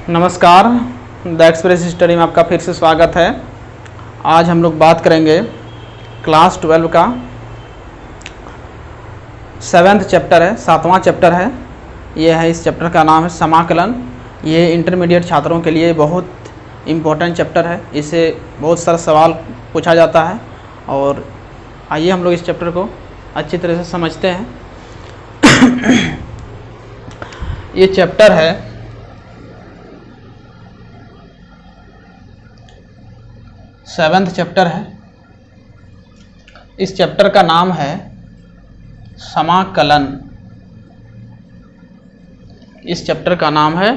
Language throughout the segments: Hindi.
नमस्कार, द एक्सप्रेस स्टडी में आपका फिर से स्वागत है। आज हम लोग बात करेंगे क्लास 12 का 7वां चैप्टर है, 7वां चैप्टर है। ये है, इस चैप्टर का नाम है समाकलन। ये इंटरमीडिएट छात्रों के लिए बहुत इम्पोर्टेंट चैप्टर है। इससे बहुत सारा सवाल पूछा जाता है और आइए हम लोग इस चैप्टर को अच्छी तरह से समझते हैं। ये चैप्टर है सेवेंथ चैप्टर है। इस चैप्टर का नाम है समाकलन। इस चैप्टर का नाम है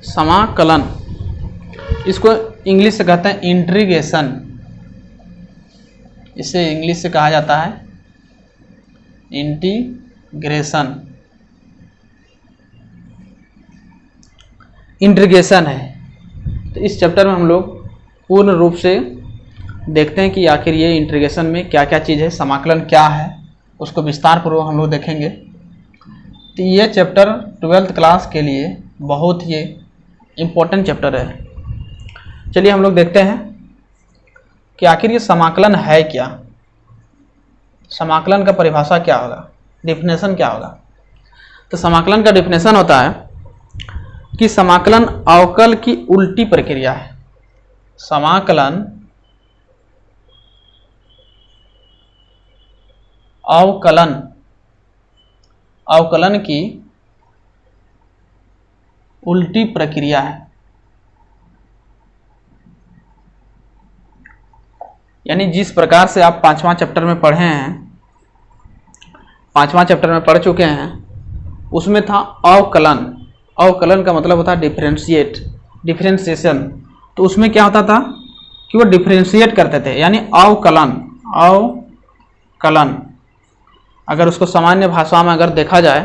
समाकलन। इसको इंग्लिश से कहते हैं इंटीग्रेशन। इसे इंग्लिश से कहा जाता है इंटीग्रेशन। इंटीग्रेशन है। तो इस चैप्टर में हम लोग पूर्ण रूप से देखते हैं कि आखिर ये इंटीग्रेशन में क्या क्या चीज़ है, समाकलन क्या है, उसको विस्तार पूर्वक हम लोग देखेंगे। तो ये चैप्टर 12th क्लास के लिए बहुत ही इम्पोर्टेंट चैप्टर है। चलिए हम लोग देखते हैं कि आखिर ये समाकलन है क्या, समाकलन का परिभाषा क्या होगा, डिफिनेशन क्या होगा। तो समाकलन का डिफिनेशन होता है कि समाकलन अवकल की उल्टी प्रक्रिया है। समाकलन अवकलन की उल्टी प्रक्रिया है। यानी जिस प्रकार से आप 5वां चैप्टर में पढ़े हैं, 5वां चैप्टर में पढ़ चुके हैं, उसमें था अवकलन। अवकलन का मतलब होता है डिफरेंशिएशन। तो उसमें क्या होता था कि वो डिफरेंशिएट करते थे, यानी अवकलन अगर उसको सामान्य भाषा में अगर देखा जाए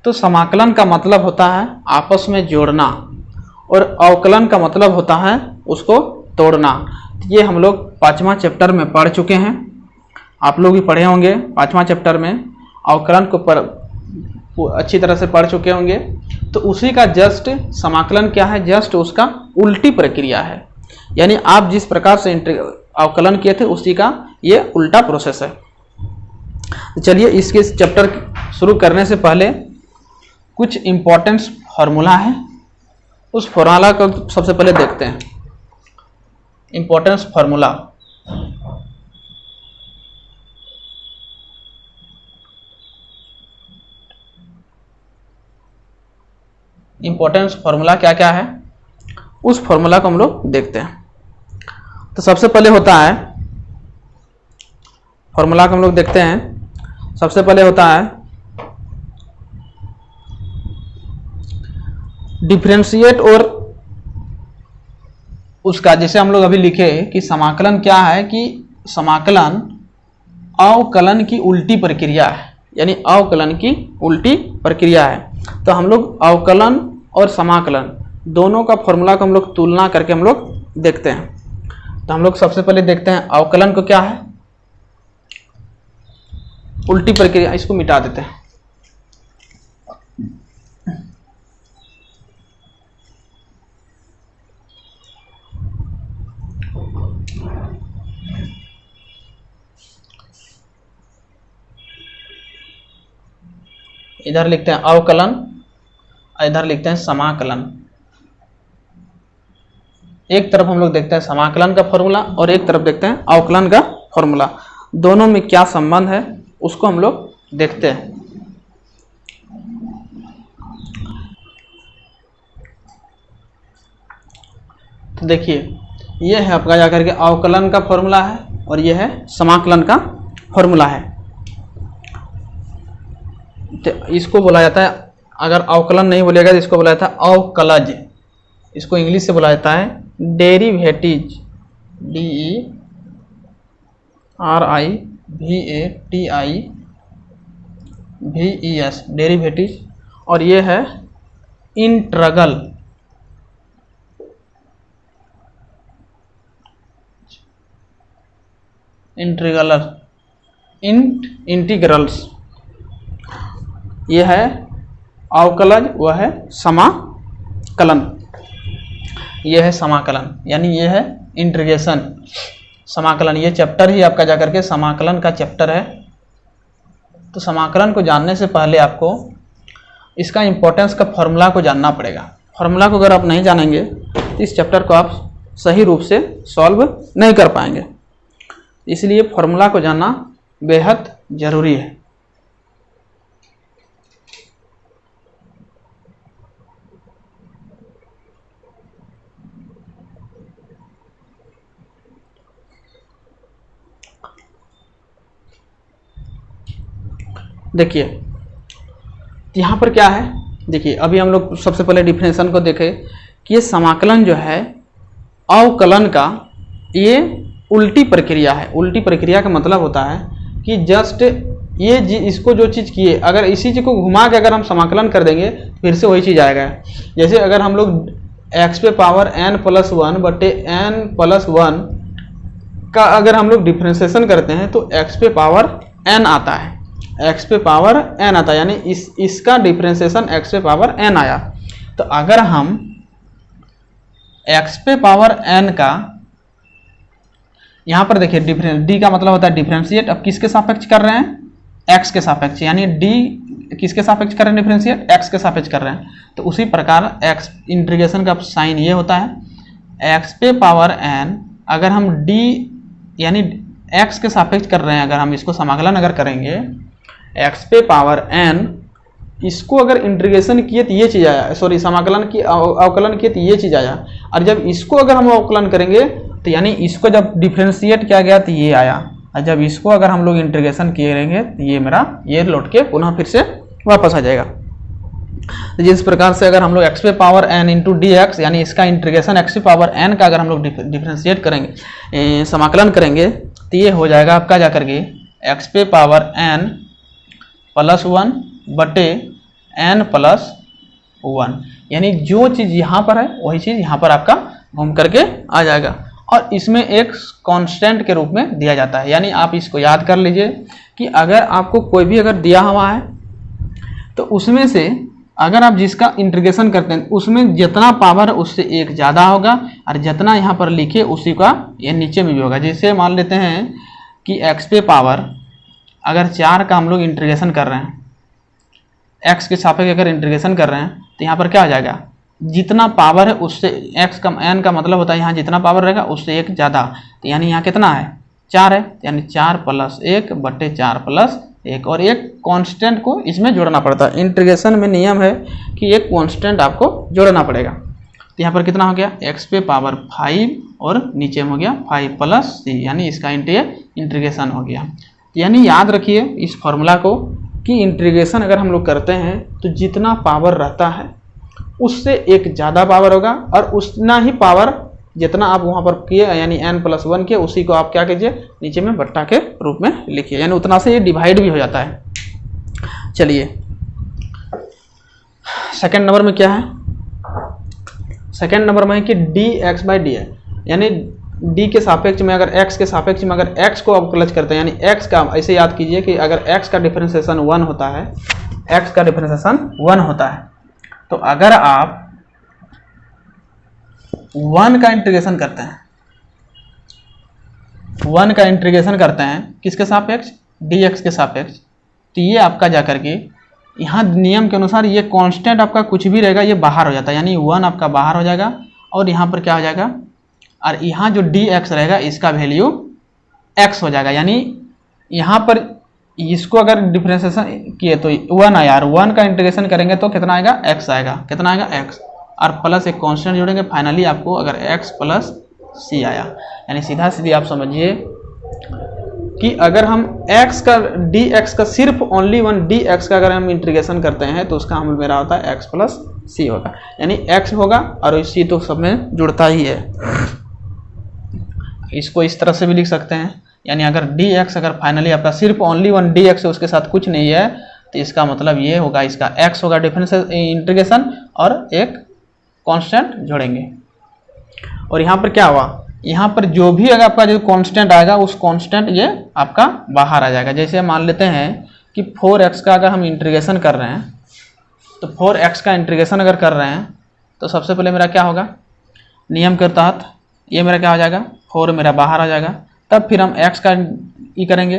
तो समाकलन का मतलब होता है आपस में जोड़ना और अवकलन का मतलब होता है उसको तोड़ना। तो ये हम लोग 5वां चैप्टर में पढ़ चुके हैं। आप लोग भी पढ़े होंगे 5वां चैप्टर में, अवकलन को अच्छी तरह से पढ़ चुके होंगे। तो उसी का जस्ट समाकलन क्या है, जस्ट उसका उल्टी प्रक्रिया है। यानी आप जिस प्रकार से अवकलन किए थे उसी का ये उल्टा प्रोसेस है। चलिए इसके चैप्टर शुरू करने से पहले कुछ इम्पोर्टेंट फार्मूला है, उस फार्मूला को सबसे पहले देखते हैं। इम्पोर्टेंस फार्मूला, इम्पोर्टेंस फार्मूला क्या क्या है, उस फार्मूला को हम लोग देखते हैं। तो सबसे पहले होता है फार्मूला को हम लोग देखते हैं। सबसे पहले होता है डिफरेंशिएट, और उसका जैसे हम लोग अभी लिखे कि समाकलन क्या है, कि समाकलन अवकलन की उल्टी प्रक्रिया है, यानी अवकलन की उल्टी प्रक्रिया है। तो हम लोग अवकलन और समाकलन दोनों का फॉर्मूला को हम लोग तुलना करके हम लोग देखते हैं। तो हम लोग सबसे पहले देखते हैं अवकलन को क्या है, उल्टी प्रक्रिया। इसको मिटा देते हैं। इधर लिखते हैं अवकलन, इधर लिखते हैं समाकलन। एक तरफ हम लोग देखते हैं समाकलन का फॉर्मूला और एक तरफ देखते हैं अवकलन का फॉर्मूला। दोनों में क्या संबंध है उसको हम लोग देखते हैं। तो देखिए, ये है आपका जाकर के अवकलन का फॉर्मूला है और ये है समाकलन का फॉर्मूला है। तो इसको बोला जाता है, अगर अवकलन नहीं बोलेगा तो इसको बोला जाता है अवकलज। इसको इंग्लिश से बोला जाता है डेरिवेटिव, DERIVATIVES, डेरिवेटिव। और ये है इंटीग्रल, इंटीग्रल्स। ये है अवकलज, वह है समाकलन। ये है समाकलन, यानी ये है इंटीग्रेशन, समाकलन। ये चैप्टर ही आपका जाकर के समाकलन का चैप्टर है। तो समाकलन को जानने से पहले आपको इसका इंपॉर्टेंस का फॉर्मूला को जानना पड़ेगा। फॉर्मूला को अगर आप नहीं जानेंगे तो इस चैप्टर को आप सही रूप से सॉल्व नहीं कर पाएंगे। इसलिए फॉर्मूला को जानना बेहद जरूरी है। देखिए यहाँ पर क्या है, देखिए अभी हम लोग सबसे पहले डिफरेंशिएशन को देखें कि ये समाकलन जो है अवकलन का ये उल्टी प्रक्रिया है। उल्टी प्रक्रिया का मतलब होता है कि जस्ट ये इसको जो चीज़ किए अगर इसी चीज़ को घुमा के अगर हम समाकलन कर देंगे फिर से वही चीज़ आएगा। जैसे अगर हम लोग x पे पावर n+1 बटे n+1 का अगर हम लोग डिफरेंशिएशन करते हैं तो x पे पावर n आता है, x पे पावर n आता है, यानी इसका डिफरेंशिएशन x पे पावर n आया। तो अगर हम x पे पावर n का यहाँ पर देखिए डिफरेंस, d का मतलब होता है डिफरेंशिएट। अब किसके सापेक्ष कर रहे हैं? x के सापेक्ष, यानी d किसके सापेक्ष कर रहे हैं डिफरेंशिएट? x के सापेक्ष कर रहे हैं। तो उसी प्रकार x इंटीग्रेशन का साइन ये होता है x पे पावर n, अगर हम d यानी x के सापेक्ष कर रहे हैं, अगर हम इसको समाकलन अगर करेंगे x पे पावर n, इसको अगर इंटीग्रेशन किए तो ये चीज़ आया, सॉरी समाकलन की अवकलन किए तो ये चीज़ आया। और जब इसको अगर हम अवकलन करेंगे तो यानी इसको जब डिफरेंशिएट किया गया तो ये आया, और जब इसको अगर हम लोग इंटीग्रेशन करेंगे तो ये मेरा ये लौट के पुनः फिर से वापस आ जाएगा। तो जिस प्रकार से अगर हम लोग x पे power n into d x, यानी इसका इंटीग्रेशन x पे पावर n का अगर हम लोग डिफरेंशिएट करेंगे, समाकलन करेंगे तो ये हो जाएगा आपका जाकर के x पे पावर n+1 बटे n+1, यानी जो चीज़ यहाँ पर है वही चीज़ यहाँ पर आपका घूम करके आ जाएगा। और इसमें एक कांस्टेंट के रूप में दिया जाता है, यानी आप इसको याद कर लीजिए कि अगर आपको कोई भी अगर दिया हुआ है तो उसमें से अगर आप जिसका इंटीग्रेशन करते हैं उसमें जितना पावर उससे एक ज़्यादा होगा, और जितना यहाँ पर लिखे उसी का ये नीचे में भी होगा। जैसे मान लेते हैं कि x पे पावर अगर 4 का हम लोग इंटीग्रेशन कर रहे हैं, x के सापेक्ष अगर इंटीग्रेशन कर रहे हैं तो यहाँ पर क्या हो जाएगा, जितना पावर है उससे x का n का मतलब होता है यहाँ जितना पावर रहेगा उससे एक ज़्यादा। तो यानी यहाँ कितना है? 4 है, यानी 4+1 बटे 4+1, और एक कांस्टेंट को इसमें जोड़ना पड़ता है। इंटीग्रेशन में नियम है कि एक कांस्टेंट आपको जोड़ना पड़ेगा। तो यहाँ पर कितना हो गया? x पे पावर 5 और नीचे में हो गया 5+c, यानी इसका इंटीग्रेशन हो गया। यानी याद रखिए इस फॉर्मूला को कि इंटीग्रेशन अगर हम लोग करते हैं तो जितना पावर रहता है उससे एक ज़्यादा पावर होगा, और उतना ही पावर जितना आप वहाँ पर किए यानी n+1 के उसी को आप क्या कीजिए नीचे में बट्टा के रूप में लिखिए, यानी उतना से ये डिवाइड भी हो जाता है। चलिए सेकंड नंबर में क्या है? सेकंड नंबर में है कि dx/dx, यानी d के सापेक्ष में अगर x के सापेक्ष में अगर x को अवकलज करते हैं, यानी x का ऐसे याद कीजिए कि अगर x का डिफरेंशिएशन 1 होता है, x का डिफरेंशिएशन 1 होता है, तो अगर आप 1 का इंटीग्रेशन करते हैं, 1 का इंटीग्रेशन करते हैं किसके सापेक्ष? dx के सापेक्ष, तो ये आपका जाकर के यहाँ नियम के अनुसार ये कांस्टेंट आपका कुछ भी रहेगा ये बाहर हो जाता है, यानी 1 आपका बाहर हो जाएगा, और यहाँ पर क्या हो जाएगा, और यहाँ जो dx रहेगा इसका वैल्यू x हो जाएगा। यानी यहाँ पर इसको अगर डिफरेंशिएशन किए तो 1 आया, और 1 का इंटीग्रेशन करेंगे तो कितना आएगा? x आएगा। कितना आएगा? x, और प्लस एक कांस्टेंट जोड़ेंगे, फाइनली आपको अगर x+c आया। यानी सीधा सीधी आप समझिए कि अगर हम x का dx का सिर्फ ओनली 1 dx का अगर हम इंटीग्रेशन करते हैं तो उसका हम मेरा होता है x+c होगा, यानी x होगा और c तो सब में जुड़ता ही है। इसको इस तरह से भी लिख सकते हैं, यानी अगर dx अगर फाइनली आपका सिर्फ ओनली 1 dx है उसके साथ कुछ नहीं है तो इसका मतलब ये होगा, इसका x होगा डिफरेंस इंटीग्रेशन और एक कांस्टेंट जोड़ेंगे। और यहाँ पर क्या हुआ, यहाँ पर जो भी अगर आपका जो कांस्टेंट आएगा उस कांस्टेंट ये आपका बाहर आ जाएगा। जैसे मान लेते हैं कि 4x का अगर हम इंटीग्रेशन कर रहे हैं, तो 4x का इंटीग्रेशन अगर कर रहे हैं तो सबसे पहले मेरा क्या होगा, नियम के तहत ये मेरा क्या हो जाएगा, 4 मेरा बाहर आ जाएगा। तब फिर हम x का ई करेंगे,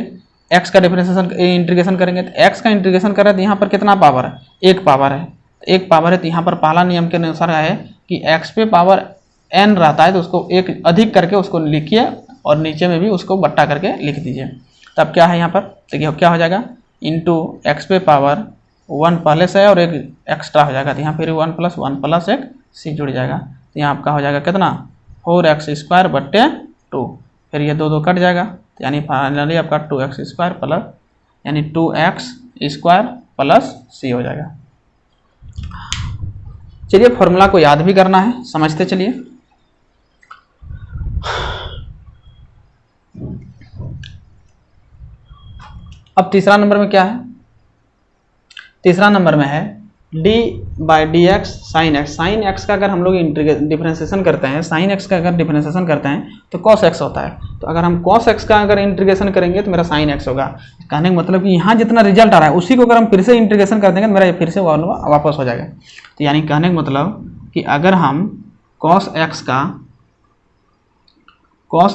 x का डिफरेंशिएशन इंटीग्रेशन करेंगे। तो x का इंटीग्रेशन करें तो यहाँ पर कितना पावर है, 1 पावर है। 1 पावर है तो यहाँ पर पहला नियम के अनुसार है कि x पे पावर n रहता है तो उसको 1 अधिक करके उसको लिखिए और नीचे में भी उसको बट्टा करके लिख दीजिए। तब क्या है यहाँ पर देखिए क्या हो जाएगा, इंटू एक्स पे पावर 1 पहले से है और 1 एक्स्ट्रा हो जाएगा। तो यहाँ फिर 1 + 1 + 1 c जुड़ जाएगा। तो यहाँ आपका हो जाएगा कितना, 4x² / 2। फिर ये 2 कट जाएगा, तो यानी फाइनली आपका 2x² प्लस यानी 2x² + c हो जाएगा। चलिए फॉर्मूला को याद भी करना है, समझते चलिए। अब तीसरा नंबर में क्या है, तीसरा नंबर में है d/dx sin x। sin x का अगर हम लोग डिफरेंशिएशन करते हैं, sin x का अगर डिफरेंशिएशन करते हैं तो cos x होता है। तो अगर हम cos x का अगर इंटीग्रेशन करेंगे तो मेरा sin x होगा। कहने का मतलब कि यहाँ जितना रिजल्ट आ रहा है उसी को अगर हम फिर से इंटीग्रेशन कर देंगे तो मेरा ये फिर से वापस हो जाएगा। तो यानी कहने का मतलब कि अगर हम cos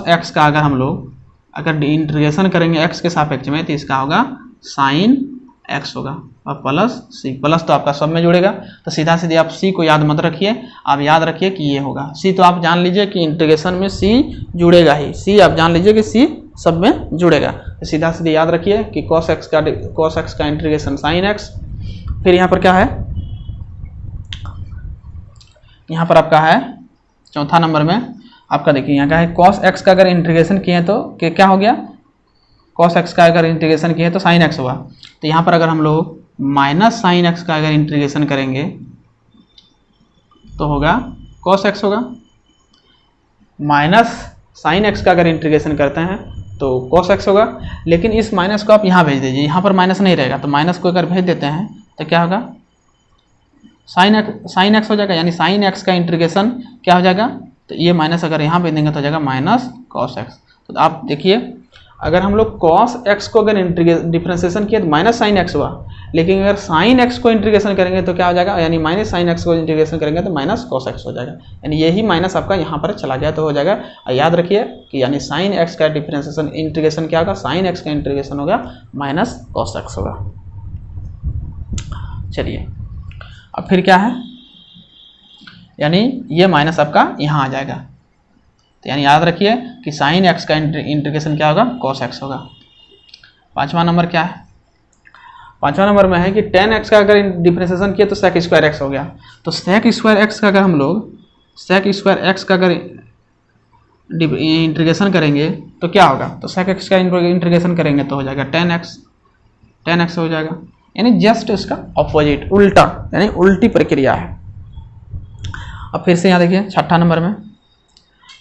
x का अगर हम लोग अगर इंटीग्रेशन करेंगे x के सापेक्ष में तो इसका होगा sin x होगा और प्लस c। प्लस तो आपका सब में जुड़ेगा, तो सीधा सीधे आप c को याद मत रखिए, आप याद रखिए कि ये होगा c। तो आप जान लीजिए कि इंटीग्रेशन में c जुड़ेगा ही, c आप जान लीजिए कि c सब में जुड़ेगा। तो सीधा सीधे याद रखिए कि cos x का इंटीग्रेशन sin x। फिर यहाँ पर क्या है, यहाँ पर आपका है चौथा नंबर में आपका देखिए यहाँ का है cos x का अगर इंटीग्रेशन किए तो क्या हो गया, cos x का अगर इंटीग्रेशन किए तो sin x होगा। तो यहाँ पर अगर हम लोग माइनस sin x का अगर इंटीग्रेशन करेंगे तो होगा cos x होगा, माइनस sin x का अगर इंटीग्रेशन करते हैं तो cos x होगा। लेकिन इस माइनस को आप यहाँ भेज दीजिए, यहाँ पर माइनस नहीं रहेगा, तो माइनस को अगर भेज देते हैं तो क्या होगा, sin x हो जाएगा। यानी sin x का इंटीग्रेशन क्या हो जाएगा, तो ये माइनस अगर यहाँ भेज देंगे तो हो जाएगा माइनस cos x। तो आप देखिए अगर हम लोग cos x को अगर डिफरेंशिएशन किए तो माइनस sin x हुआ, लेकिन अगर sin x को इंटीग्रेशन करेंगे तो क्या हो जाएगा, यानी माइनस sin x को इंटीग्रेशन करेंगे तो माइनस cos x हो जाएगा। यानी यही माइनस आपका यहाँ पर चला गया तो हो जाएगा। याद रखिए कि यानी sin x का डिफरेंशिएशन इंटीग्रेशन क्या होगा, sin x का इंटीग्रेशन होगा माइनस cos x होगा। चलिए अब फिर क्या है, यानी ये माइनस आपका यहाँ आ जाएगा। तो यानी याद रखिए कि sin x का इंटीग्रेशन क्या होगा, cos x होगा। पांचवा नंबर क्या है, पांचवा नंबर में है कि tan x का अगर डिफरेंशिएशन किया तो sec² x हो गया। तो sec² x का अगर हम लोग sec² x का अगर इंटीग्रेशन करेंगे तो क्या होगा, तो sec x का इंटीग्रेशन करेंगे तो हो जाएगा tan x हो जाएगा। यानी जस्ट इसका ऑपोजिट, उल्टा, यानी उल्टी प्रक्रिया है। अब फिर से यहाँ देखिए छठा नंबर में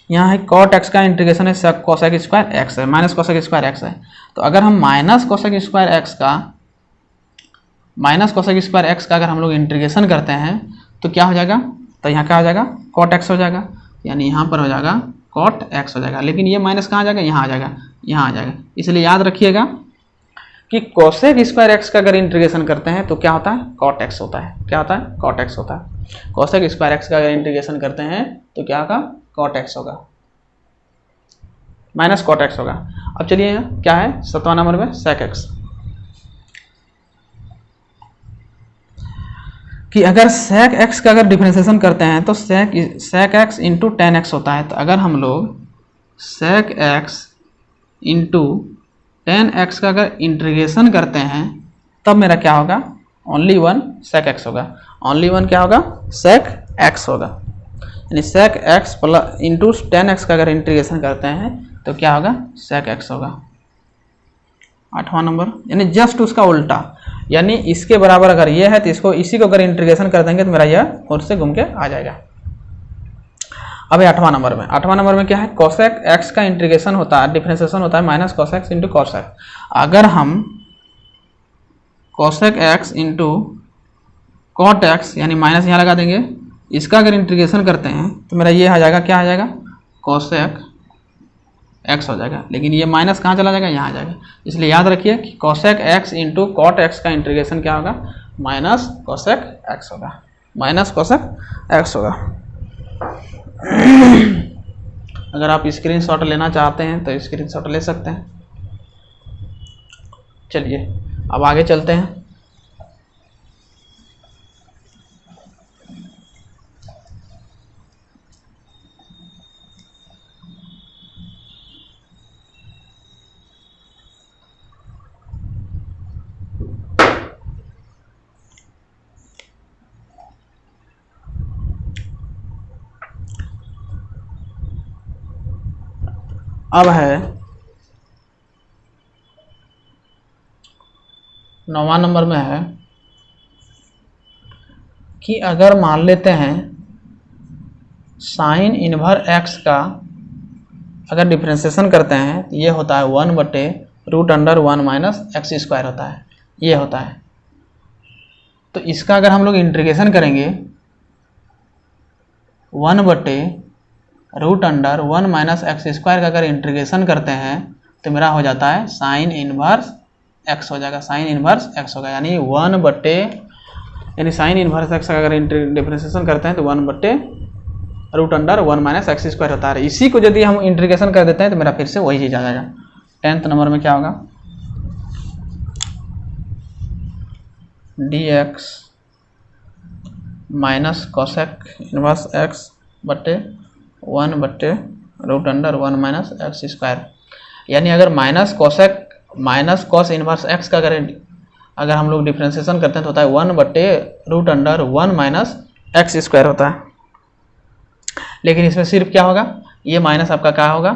यहाँ है cot x का इंटीग्रेशन है cosec² x है, माइनस cosec² x है। तो अगर हम माइनस cosec² x का अगर हम लोग इंटीग्रेशन करते हैं तो क्या हो जाएगा, तो यहाँ क्या हो जाएगा, cot x हो जाएगा। यानी यहाँ पर हो जाएगा cot x हो जाएगा, लेकिन ये माइनस कहाँ आ जाएगा, यहाँ आ जाएगा, यहाँ आ जाएगा। इसलिए याद रखिएगा कि cosec² x का अगर इंटीग्रेशन करते हैं तो क्या होता है, cot x होता है। क्या होता है, cot x होता है। cosec² x का अगर इंटीग्रेशन करते हैं तो क्या होगा, cot x होगा, माइनस cot x होगा। अब चलिए क्या है सातवां नंबर में sec x, कि अगर sec x का अगर डिफरेंशिएशन करते हैं तो sec x into tan x होता है। तो अगर हम लोग sec x into tan x का अगर इंटीग्रेशन करते हैं तब मेरा क्या होगा, ओनली वन sec x होगा। ओनली वन क्या होगा, sec x होगा। यानी sec x plus into tan x का अगर इंटीग्रेशन करते हैं तो क्या होगा, sec x होगा। आठवां नंबर यानी जस्ट उसका उल्टा, यानी इसके बराबर अगर ये है तो इसको इसी को अगर इंटीग्रेशन कर देंगे तो मेरा यह और से घूम के आ जाएगा। अब आठवां नंबर में क्या है, cosec x का इंटीग्रेशन होता है, डिफरेंशिएशन होता है minus cos x into cos x। अगर हम cosec x into cot x यानी माइनस यहाँ लगा देंगे, इसका अगर इंटीग्रेशन करते हैं तो मेरा ये आ जाएगा, क्या आ जाएगा, cosec x हो जाएगा। लेकिन ये माइनस कहाँ चला जाएगा, यहाँ आ जाएगा। इसलिए याद रखिए कि cosec x into cot x का इंटीग्रेशन क्या होगा, माइनस cosec x होगा, माइनस cosec x होगा। अगर आप स्क्रीनशॉट लेना चाहते हैं तो स्क्रीनशॉट ले सकते हैं। चलिए अब आगे चलते हैं। अब है 9वां नंबर में है कि अगर मान लेते हैं साइन इनवर्स एक्स का अगर डिफ्रेंसिएशन करते हैं तो ये होता है 1/√1 माइनस एक्स स्क्वायर होता है, ये होता है। तो इसका अगर हम लोग इंटीग्रेशन करेंगे 1/√1 माइनस एक्स स्क्वायर का अगर इंटीग्रेशन करते हैं तो मेरा हो जाता है साइन इनवर्स एक्स हो जाएगा, साइन इनवर्स एक्स होगा। यानी साइन इनवर्स एक्स का अगर डिफ्रेंसिएशन करते हैं तो 1/√1 माइनस एक्स स्क्वायर होता है। इसी को यदि हम इंटीग्रेशन कर देते हैं तो मेरा फिर से वही चीज़ आ जाएगा। 10th नंबर में क्या होगा, dx minus cosec inverse x बटे 1/√1 माइनस एक्स स्क्वायर। यानी अगर माइनस कॉस इनवर्स एक्स का अगर हम लोग डिफ्रेंसिएशन करते हैं तो होता है 1/√1 माइनस एक्स स्क्वायर होता है। लेकिन इसमें सिर्फ क्या होगा, ये माइनस आपका क्या होगा,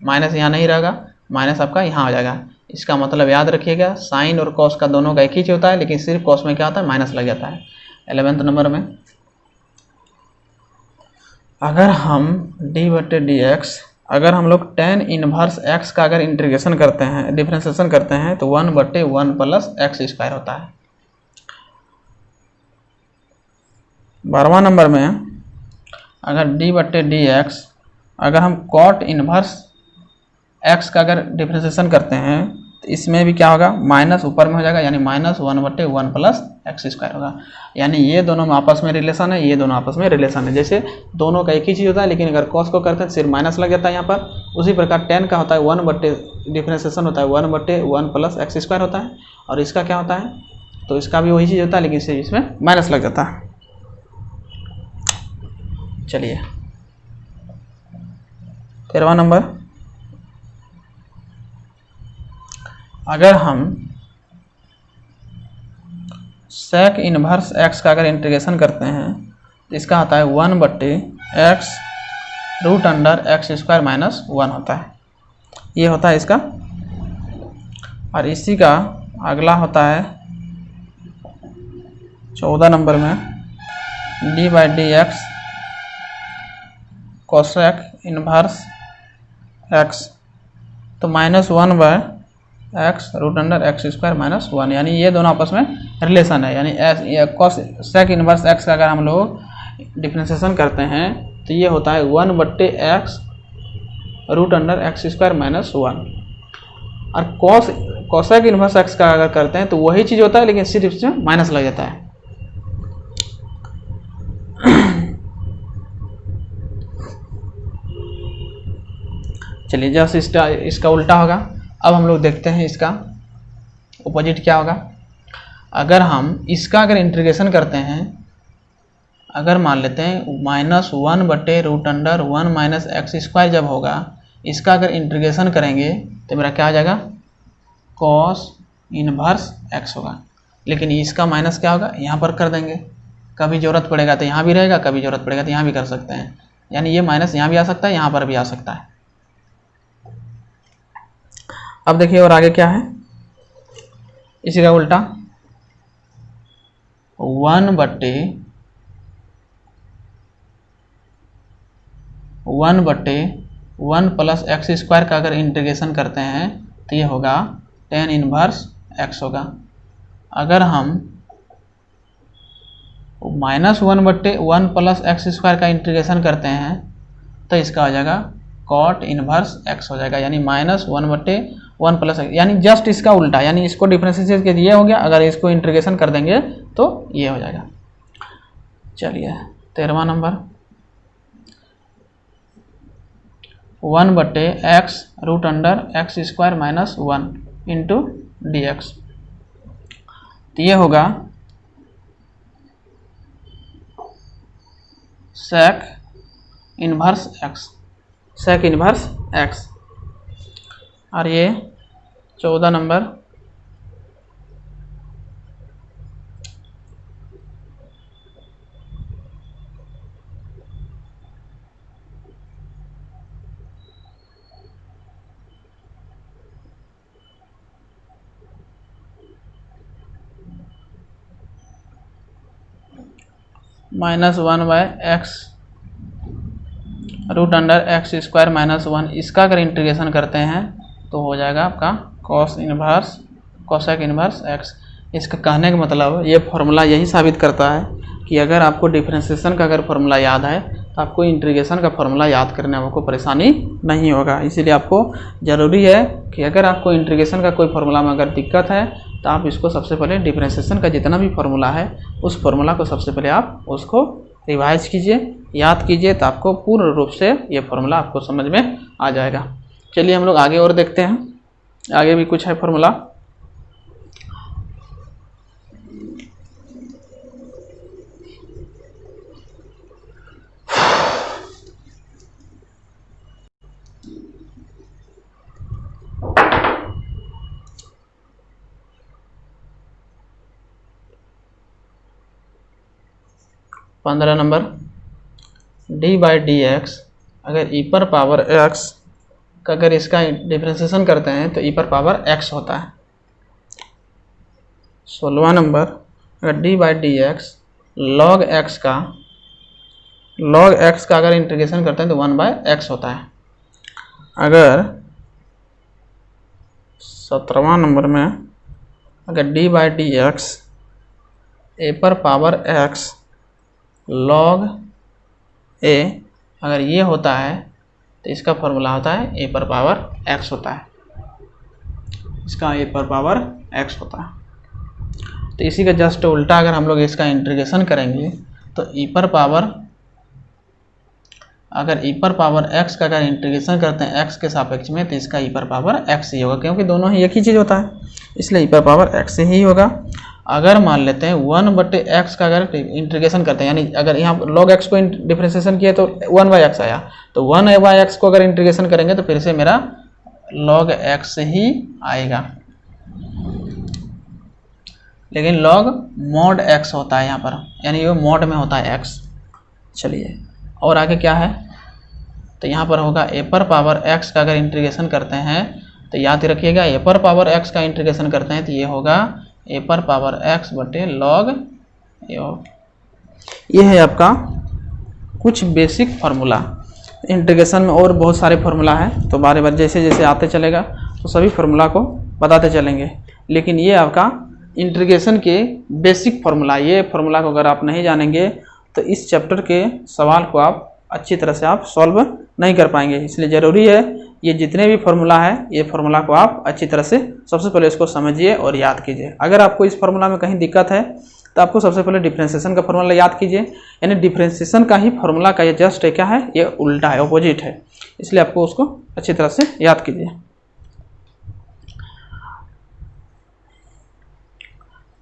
माइनस यहाँ नहीं रहेगा, माइनस आपका यहाँ हो जाएगा। इसका मतलब याद रखिएगा साइन और कॉस का दोनों का एक ही चीज होता है, लेकिन सिर्फ कॉस में क्या होता है, माइनस लग जाता है। 11th नंबर में अगर हम d/dx अगर हम लोग tan इनवर्स x का अगर इंटीग्रेशन करते हैं, डिफ्रेंसिएशन करते हैं तो 1/1 प्लस एक्स स्क्वायर होता है। 12वां नंबर में अगर d/dx अगर हम cot इनवर्स x का अगर डिफ्रेंसिएशन करते हैं तो इसमें भी क्या होगा, माइनस ऊपर में हो जाएगा, यानी -1/1 प्लस एक्स स्क्वायर होगा। यानी ये दोनों में आपस में रिलेशन है, ये दोनों आपस में रिलेशन है। जैसे दोनों का एक ही चीज़ होता है, लेकिन अगर कॉस को करते हैं सिर्फ माइनस लग जाता है यहाँ पर। उसी प्रकार tan का होता है डिफ्रेंसिएशन होता है 1/1 प्लस एक्स स्क्वायर होता है, और इसका क्या होता है, तो इसका भी वही चीज़ होता है, लेकिन सिर्फ इसमें माइनस लग जाता है। चलिए 13वां नंबर, अगर हम सेक इनवर्स एक्स का अगर इंटीग्रेशन करते हैं तो इसका आता है 1/x√x स्क्वायर माइनस 1 होता है, ये होता है इसका। और इसी का अगला होता है 14 नंबर में d/dx कोसेक इनवर्स एक्स, तो -1/x√x स्क्वायर माइनस 1, यानी ये दोनों आपस में रिलेशन है। यानी कोसेक इनवर्स एक्स का अगर हम लोग डिफ्रेंसिएशन करते हैं तो ये होता है 1/x√x स्क्वायर माइनस 1। और कोसेक इनवर्स एक्स का अगर करते हैं तो वही चीज़ होता है, लेकिन सिर्फ इसमें माइनस लग जाता है। चलिए जस्ट इसका उल्टा होगा। अब हम लोग देखते हैं इसका अपोजिट क्या होगा। अगर हम इसका अगर इंटीग्रेशन करते हैं, अगर मान लेते हैं -1/√1 माइनस एक्स स्क्वायर जब होगा, इसका अगर इंटीग्रेशन करेंगे तो मेरा क्या आ जाएगा, कॉस इनवर्स एक्स होगा। लेकिन इसका माइनस क्या होगा, यहाँ पर कर देंगे, कभी ज़रूरत पड़ेगा तो यहाँ भी रहेगा, कभी ज़रूरत पड़ेगा तो यहाँ भी कर सकते हैं। यानी ये माइनस यहाँ भी आ सकता है, यहाँ पर भी आ सकता है। अब देखिए और आगे क्या है, इसी का उल्टा 1/1 प्लस एक्स स्क्वायर का अगर इंटीग्रेशन करते हैं तो ये होगा tan इनवर्स एक्स होगा। अगर हम -1/1 प्लस एक्स स्क्वायर का इंटीग्रेशन करते हैं तो इसका हो जाएगा cot इनवर्स एक्स हो जाएगा, यानी -1/1 प्लस एक्स, यानी जस्ट इसका उल्टा। यानी इसको डिफरेंशिएट के ये हो गया, अगर इसको इंटीग्रेशन कर देंगे तो ये हो जाएगा। चलिए 13वां नंबर, 1/x root under x square minus 1 into d x. तो ये होगा sec inverse x, sec inverse x. और ये 14 नंबर -1/x root under x square minus 1, इसका अगर इंटीग्रेशन करते हैं तो हो जाएगा आपका cos inverse cosec inverse x. इसका कहने का मतलब ये फॉर्मूला यही साबित करता है कि अगर आपको डिफरेंशिएशन का अगर फॉर्मूला याद है तो आपको इंटीग्रेशन का फॉर्मूला याद करने में आपको परेशानी नहीं होगा। इसीलिए आपको ज़रूरी है कि अगर आपको इंटीग्रेशन का कोई फॉर्मूला में अगर दिक्कत है तो आप इसको सबसे पहले डिफरेंशिएशन का जितना भी फॉर्मूला है उस फॉर्मूला को सबसे पहले आप उसको रिवाइज कीजिए, याद कीजिए, तो आपको पूर्ण रूप से ये फॉर्मूला आपको समझ में आ जाएगा। चलिए हम लोग आगे और देखते हैं, आगे भी कुछ है फॉर्मूला। पंद्रह नंबर d/dx अगर e पर पावर x का अगर इसका डिफरेंशिएशन करते हैं तो e पर पावर x होता है। 16वां नंबर अगर d/dx log x का अगर इंटीग्रेशन करते हैं तो 1/x होता है। अगर 17वां नंबर में अगर d/dx a पर पावर x log a अगर ये होता है तो इसका फॉर्मूला होता है a पर पावर x होता है, इसका a पर पावर x होता है। तो इसी का जस्ट उल्टा अगर हम लोग इसका इंटीग्रेशन करेंगे तो e पर पावर x का अगर इंटीग्रेशन करते हैं x के सापेक्ष में तो इसका e पर पावर x ही होगा, क्योंकि दोनों ही एक ही चीज़ होता है, इसलिए e पर पावर x ही होगा। अगर मान लेते हैं 1/x का अगर इंटीग्रेशन करते हैं, यानी अगर यहाँ log x को डिफरेंशिएशन किया तो 1/x आया, तो 1/x को अगर इंटीग्रेशन करेंगे तो फिर से मेरा log x ही आएगा, लेकिन log mod x होता है यहाँ पर, यानी ये mod में होता है x। चलिए और आगे क्या है, तो यहाँ पर होगा a पर पावर x का अगर इंटीग्रेशन करते हैं तो याद रखिएगा a पर पावर x का इंटीग्रेशन करते हैं तो ये होगा a पर पावर x बटे log a। ये है आपका कुछ बेसिक फार्मूला। इंटीग्रेशन में और बहुत सारे फार्मूला हैं, तो बार बार जैसे जैसे आते चलेगा तो सभी फार्मूला को बताते चलेंगे, लेकिन ये आपका इंटीग्रेशन के बेसिक फार्मूला। ये फार्मूला को अगर आप नहीं जानेंगे तो इस चैप्टर के सवाल को आप अच्छी तरह से आप सॉल्व नहीं कर पाएंगे। इसलिए ज़रूरी है ये जितने भी फार्मूला है ये फार्मूला को आप अच्छी तरह से सबसे पहले इसको समझिए और याद कीजिए। अगर आपको इस फार्मूला में कहीं दिक्कत है तो आपको सबसे पहले डिफरेंशिएशन का फार्मूला याद कीजिए, यानी डिफरेंशिएशन का ही फार्मूला का ये जस्ट क्या है, ये उल्टा है, ऑपोजिट है, इसलिए आपको उसको अच्छी तरह से याद कीजिए।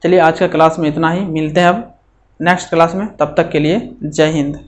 चलिए आज का क्लास में इतना ही, मिलते हैं अब नेक्स्ट क्लास में, तब तक के लिए जय हिंद।